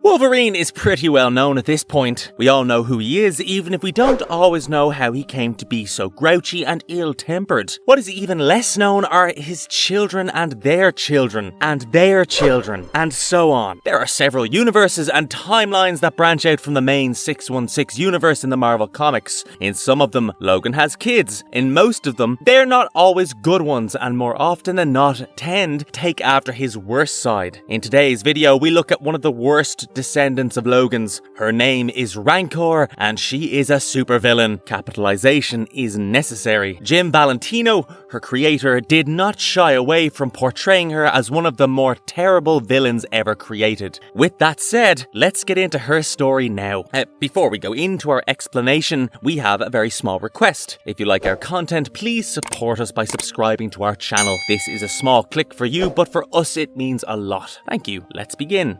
Wolverine is pretty well known at this point. We all know who he is, even if we don't always know how he came to be so grouchy and ill-tempered. What is even less known are his children and their children, and their children, and so on. There are several universes and timelines that branch out from the main 616 universe in the Marvel Comics. In some of them, Logan has kids. In most of them, they're not always good ones, and more often than not, tend to take after his worst side. In today's video, we look at one of the worst descendants of Logan's. Her name is Rancor, and she is a supervillain. Capitalization is necessary. Jim Valentino, her creator, did not shy away from portraying her as one of the more terrible villains ever created. With that said, let's get into her story now. Before we go into our explanation, we have a very small request. If you like our content, please support us by subscribing to our channel. This is a small click for you, but for us it means a lot. Thank you. Let's begin.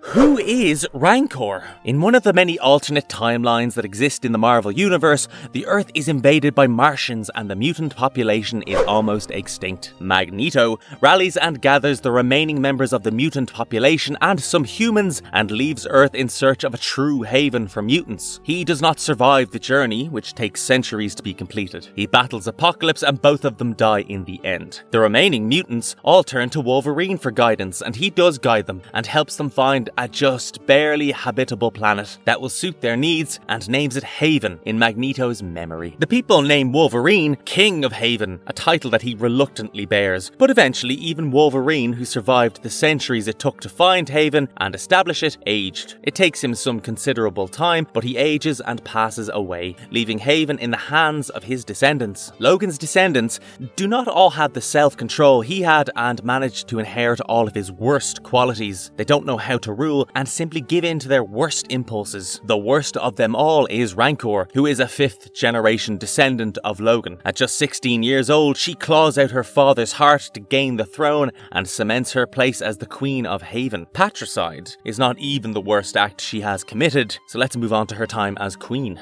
Who is Rancor? In one of the many alternate timelines that exist in the Marvel Universe, the Earth is invaded by Martians and the mutant population is almost extinct. Magneto rallies and gathers the remaining members of the mutant population and some humans and leaves Earth in search of a true haven for mutants. He does not survive the journey, which takes centuries to be completed. He battles Apocalypse and both of them die in the end. The remaining mutants all turn to Wolverine for guidance, and he does guide them and helps them find a just barely habitable planet that will suit their needs and names it Haven in Magneto's memory. The people name Wolverine King of Haven, a title that he reluctantly bears, but eventually even Wolverine, who survived the centuries it took to find Haven and establish it, aged. It takes him some considerable time, but he ages and passes away, leaving Haven in the hands of his descendants. Logan's descendants do not all have the self-control he had and managed to inherit all of his worst qualities. They don't know how to rule and simply give in to their worst impulses. The worst of them all is Rancor, who is a 5th generation descendant of Logan. At just 16 years old, she claws out her father's heart to gain the throne and cements her place as the Queen of Haven. Patricide is not even the worst act she has committed, so let's move on to her time as Queen.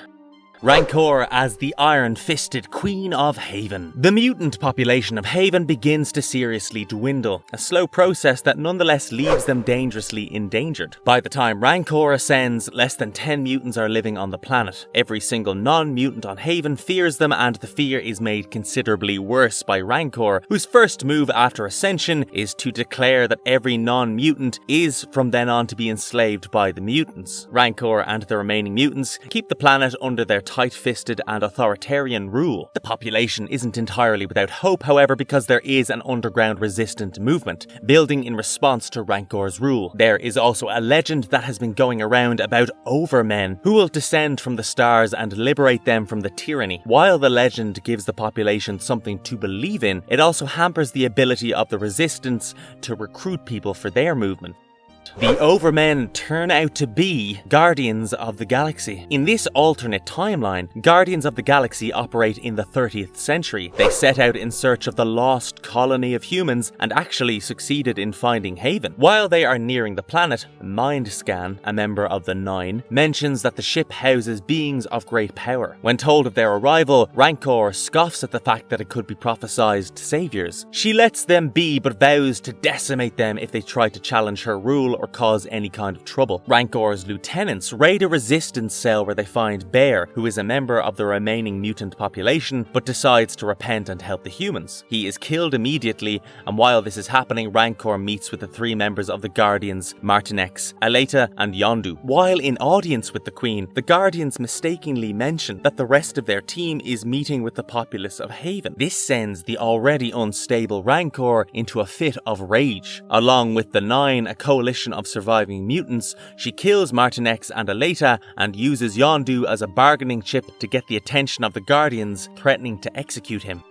Rancor as the iron-fisted Queen of Haven. The mutant population of Haven begins to seriously dwindle, a slow process that nonetheless leaves them dangerously endangered. By the time Rancor ascends, less than 10 mutants are living on the planet. Every single non-mutant on Haven fears them, and the fear is made considerably worse by Rancor, whose first move after Ascension is to declare that every non-mutant is from then on to be enslaved by the mutants. Rancor and the remaining mutants keep the planet under their tight-fisted and authoritarian rule. The population isn't entirely without hope, however, because there is an underground resistant movement, building in response to Rancor's rule. There is also a legend that has been going around about overmen, who will descend from the stars and liberate them from the tyranny. While the legend gives the population something to believe in, it also hampers the ability of the resistance to recruit people for their movement. The Overmen turn out to be Guardians of the Galaxy. In this alternate timeline, Guardians of the Galaxy operate in the 30th century. They set out in search of the lost colony of humans and actually succeeded in finding Haven. While they are nearing the planet, Mindscan, a member of the Nine, mentions that the ship houses beings of great power. When told of their arrival, Rancor scoffs at the fact that it could be prophesized saviors. She lets them be, but vows to decimate them if they try to challenge her rule or cause any kind of trouble. Rancor's lieutenants raid a resistance cell where they find Bear, who is a member of the remaining mutant population, but decides to repent and help the humans. He is killed immediately, and while this is happening, Rancor meets with the 3 members of the Guardians, Martinex, Aleta, and Yondu. While in audience with the Queen, the Guardians mistakenly mention that the rest of their team is meeting with the populace of Haven. This sends the already unstable Rancor into a fit of rage. Along with the Nine, a coalition of surviving mutants, she kills Martinex and Aleta and uses Yondu as a bargaining chip to get the attention of the Guardians, threatening to execute him.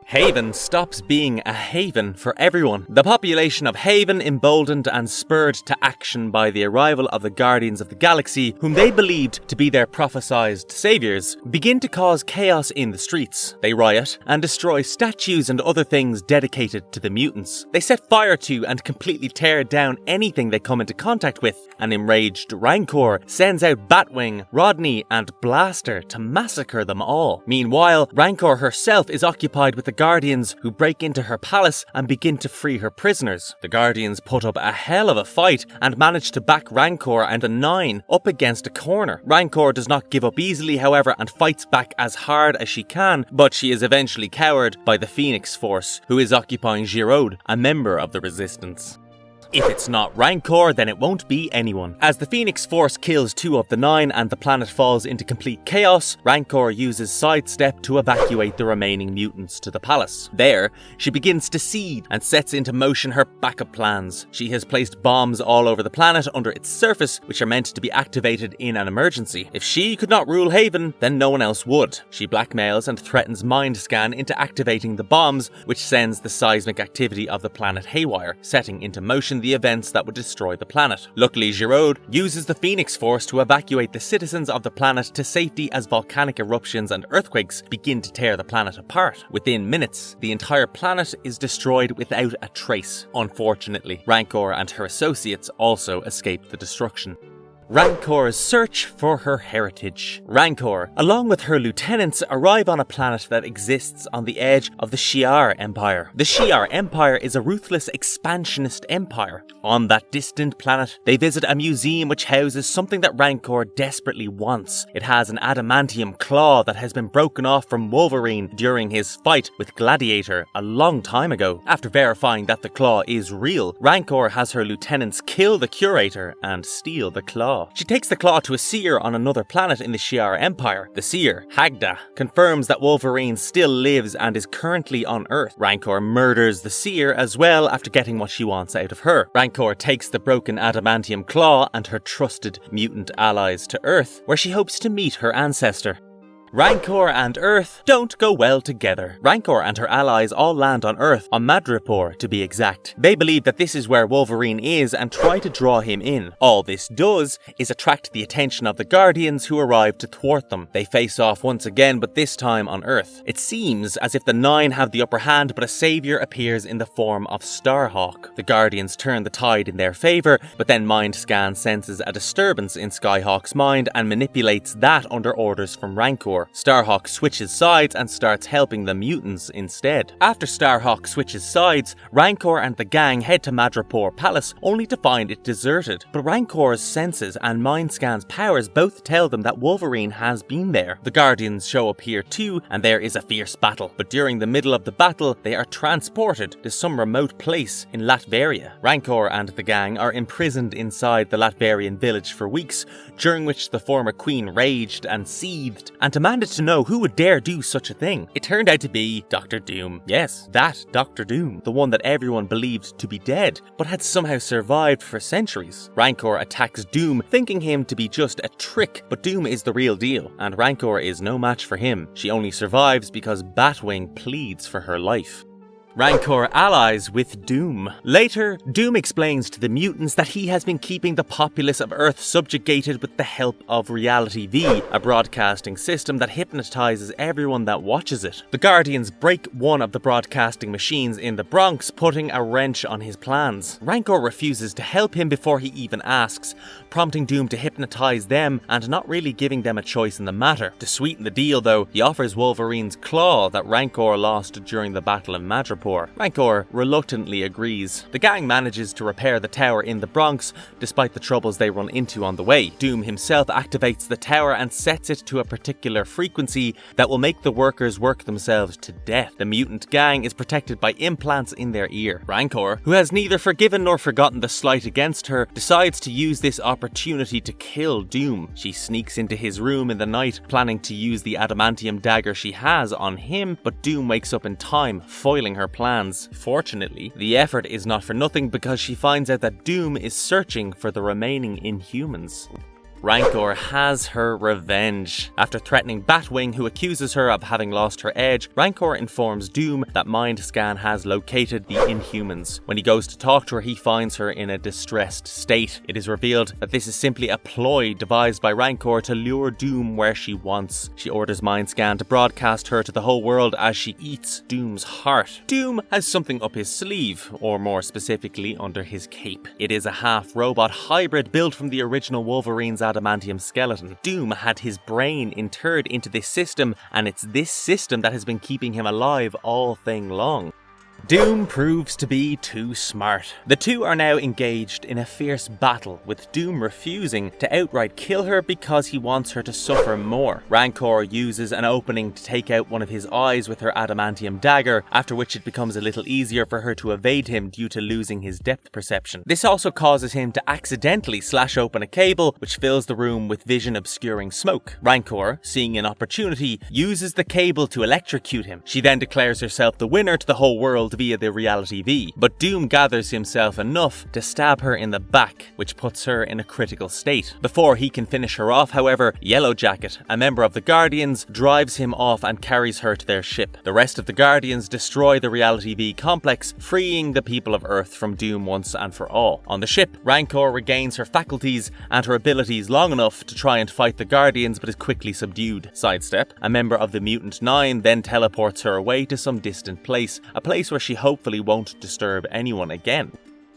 Haven stops being a haven for everyone. The population of Haven, emboldened and spurred to action by the arrival of the Guardians of the Galaxy, whom they believed to be their prophesized saviors, begin to cause chaos in the streets. They riot and destroy statues and other things dedicated to the mutants. They set fire to and completely tear down anything they come into contact with. An enraged Rancor sends out Batwing, Rodney, and Blaster to massacre them all. Meanwhile, Rancor herself is occupied with the Guardians, who break into her palace and begin to free her prisoners. The Guardians put up a hell of a fight and manage to back Rancor and the 9 up against a corner. Rancor does not give up easily, however, and fights back as hard as she can, but she is eventually cowered by the Phoenix Force, who is occupying Giroud, a member of the Resistance. If it's not Rancor, then it won't be anyone. As the Phoenix Force kills 2 of the 9 and the planet falls into complete chaos, Rancor uses Sidestep to evacuate the remaining mutants to the palace. There, she begins to seed and sets into motion her backup plans. She has placed bombs all over the planet under its surface, which are meant to be activated in an emergency. If she could not rule Haven, then no one else would. She blackmails and threatens Mindscan into activating the bombs, which sends the seismic activity of the planet haywire, setting into motion the events that would destroy the planet. Luckily, Giroud uses the Phoenix Force to evacuate the citizens of the planet to safety as volcanic eruptions and earthquakes begin to tear the planet apart. Within minutes, the entire planet is destroyed without a trace. Unfortunately, Rancor and her associates also escape the destruction. Rancor's search for her heritage. Rancor, along with her lieutenants, arrive on a planet that exists on the edge of the Shi'ar Empire. The Shi'ar Empire is a ruthless expansionist empire. On that distant planet, they visit a museum which houses something that Rancor desperately wants. It has an adamantium claw that has been broken off from Wolverine during his fight with Gladiator a long time ago. After verifying that the claw is real, Rancor has her lieutenants kill the curator and steal the claw. She takes the claw to a seer on another planet in the Shi'ar Empire. The seer, Hagda, confirms that Wolverine still lives and is currently on Earth. Rancor murders the seer as well after getting what she wants out of her. Rancor takes the broken adamantium claw and her trusted mutant allies to Earth, where she hopes to meet her ancestor. Rancor and Earth don't go well together. Rancor and her allies all land on Earth, on Madripoor to be exact. They believe that this is where Wolverine is and try to draw him in. All this does is attract the attention of the Guardians, who arrive to thwart them. They face off once again, but this time on Earth. It seems as if the 9 have the upper hand, but a savior appears in the form of Starhawk. The Guardians turn the tide in their favour, but then Mindscan senses a disturbance in Skyhawk's mind and manipulates that under orders from Rancor. Starhawk switches sides and starts helping the mutants instead. After Starhawk switches sides, Rancor and the gang head to Madripoor Palace, only to find it deserted. But Rancor's senses and Mindscan's powers both tell them that Wolverine has been there. The Guardians show up here too, and there is a fierce battle. But during the middle of the battle, they are transported to some remote place in Latveria. Rancor and the gang are imprisoned inside the Latverian village for weeks, during which the former queen raged and seethed, and demanded to know who would dare do such a thing. It turned out to be Dr. Doom. Yes, that Dr. Doom, the one that everyone believed to be dead, but had somehow survived for centuries. Rancor attacks Doom, thinking him to be just a trick, but Doom is the real deal, and Rancor is no match for him. She only survives because Batwing pleads for her life. Rancor allies with Doom. Later, Doom explains to the mutants that he has been keeping the populace of Earth subjugated with the help of Reality V, a broadcasting system that hypnotizes everyone that watches it. The Guardians break one of the broadcasting machines in the Bronx, putting a wrench on his plans. Rancor refuses to help him before he even asks, prompting Doom to hypnotize them and not really giving them a choice in the matter. To sweeten the deal though, he offers Wolverine's claw that Rancor lost during the Battle of Madripoor. Rancor reluctantly agrees. The gang manages to repair the tower in the Bronx, despite the troubles they run into on the way. Doom himself activates the tower and sets it to a particular frequency that will make the workers work themselves to death. The mutant gang is protected by implants in their ear. Rancor, who has neither forgiven nor forgotten the slight against her, decides to use this opportunity to kill Doom. She sneaks into his room in the night, planning to use the adamantium dagger she has on him, but Doom wakes up in time, foiling her plans. Fortunately, the effort is not for nothing because she finds out that Doom is searching for the remaining Inhumans. Rancor has her revenge. After threatening Batwing, who accuses her of having lost her edge, Rancor informs Doom that Mindscan has located the Inhumans. When he goes to talk to her, he finds her in a distressed state. It is revealed that this is simply a ploy devised by Rancor to lure Doom where she wants. She orders Mindscan to broadcast her to the whole world as she eats Doom's heart. Doom has something up his sleeve, or more specifically under his cape. It is a half-robot hybrid built from the original Wolverine's adamantium skeleton. Doom had his brain interred into this system, and it's this system that has been keeping him alive all thing long. Doom proves to be too smart. The two are now engaged in a fierce battle, with Doom refusing to outright kill her because he wants her to suffer more. Rancor uses an opening to take out one of his eyes with her adamantium dagger, after which it becomes a little easier for her to evade him due to losing his depth perception. This also causes him to accidentally slash open a cable, which fills the room with vision obscuring smoke. Rancor, seeing an opportunity, uses the cable to electrocute him. She then declares herself the winner to the whole world via the reality V, but Doom gathers himself enough to stab her in the back, which puts her in a critical state. Before he can finish her off, however, Yellowjacket, a member of the Guardians, drives him off and carries her to their ship. The rest of the Guardians destroy the reality V complex, freeing the people of Earth from Doom once and for all. On the ship, Rancor regains her faculties and her abilities long enough to try and fight the Guardians, but is quickly subdued. Sidestep, a member of the Mutant Nine, then teleports her away to some distant place, a place where she hopefully won't disturb anyone again.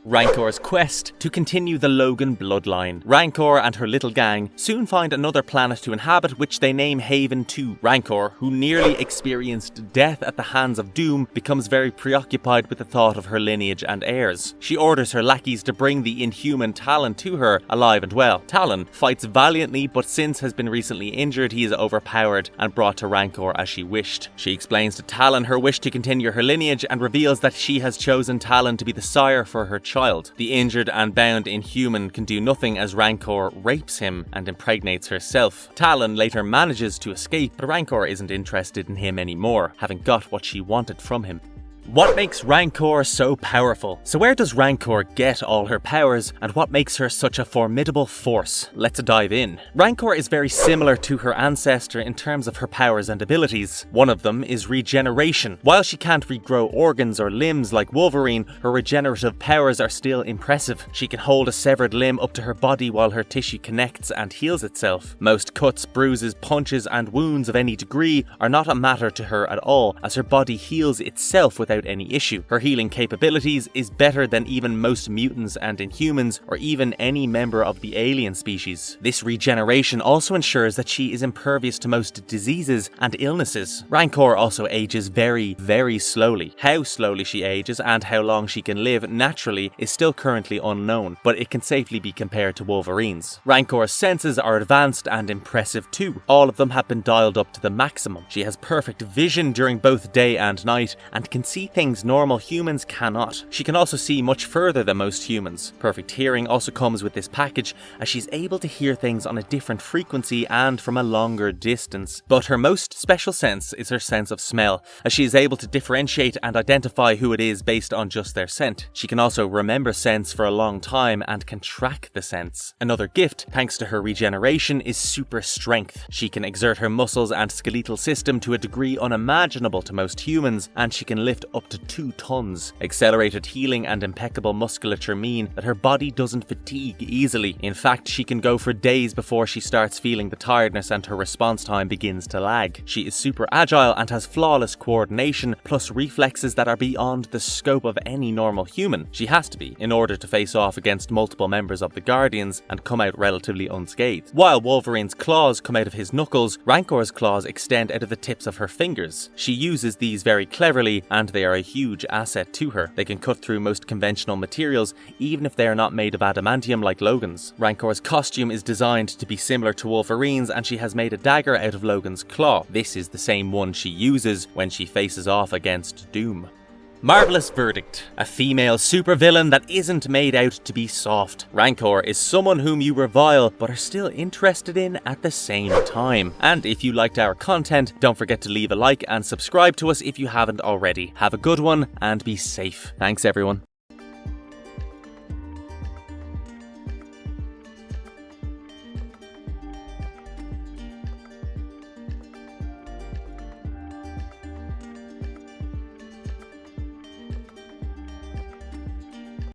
Rancor's quest to continue the Logan bloodline. Rancor and her little gang soon find another planet to inhabit, which they name Haven 2. Rancor, who nearly experienced death at the hands of Doom, becomes very preoccupied with the thought of her lineage and heirs. She orders her lackeys to bring the inhuman Talon to her, alive and well. Talon fights valiantly, but since has been recently injured, he is overpowered and brought to Rancor as she wished. She explains to Talon her wish to continue her lineage and reveals that she has chosen Talon to be the sire for her child. The injured and bound Inhuman can do nothing as Rancor rapes him and impregnates herself. Talon later manages to escape, but Rancor isn't interested in him anymore, having got what she wanted from him. What makes Rancor so powerful? So where does Rancor get all her powers, and what makes her such a formidable force? Let's dive in. Rancor is very similar to her ancestor in terms of her powers and abilities. One of them is regeneration. While she can't regrow organs or limbs like Wolverine, her regenerative powers are still impressive. She can hold a severed limb up to her body while her tissue connects and heals itself. Most cuts, bruises, punches, and wounds of any degree are not a matter to her at all, as her body heals itself without any issue. Her healing capabilities is better than even most mutants and Inhumans, or even any member of the alien species. This regeneration also ensures that she is impervious to most diseases and illnesses. Rancor also ages very, very slowly. How slowly she ages and how long she can live naturally is still currently unknown, but it can safely be compared to Wolverine's. Rancor's senses are advanced and impressive too. All of them have been dialed up to the maximum. She has perfect vision during both day and night, and can see things normal humans cannot. She can also see much further than most humans. Perfect hearing also comes with this package, as she's able to hear things on a different frequency and from a longer distance. But her most special sense is her sense of smell, as she is able to differentiate and identify who it is based on just their scent. She can also remember scents for a long time and can track the scents. Another gift, thanks to her regeneration, is super strength. She can exert her muscles and skeletal system to a degree unimaginable to most humans, and she can lift up to 2 tons. Accelerated healing and impeccable musculature mean that her body doesn't fatigue easily. In fact, she can go for days before she starts feeling the tiredness and her response time begins to lag. She is super agile and has flawless coordination, plus reflexes that are beyond the scope of any normal human. She has to be, in order to face off against multiple members of the Guardians and come out relatively unscathed. While Wolverine's claws come out of his knuckles, Rancor's claws extend out of the tips of her fingers. She uses these very cleverly, and they are a huge asset to her. They can cut through most conventional materials, even if they are not made of adamantium like Logan's. Rancor's costume is designed to be similar to Wolverine's, and she has made a dagger out of Logan's claw. This is the same one she uses when she faces off against Doom. Marvelous verdict. A female supervillain that isn't made out to be soft. Rancor is someone whom you revile but are still interested in at the same time. And if you liked our content, don't forget to leave a like and subscribe to us if you haven't already. Have a good one and be safe. Thanks everyone.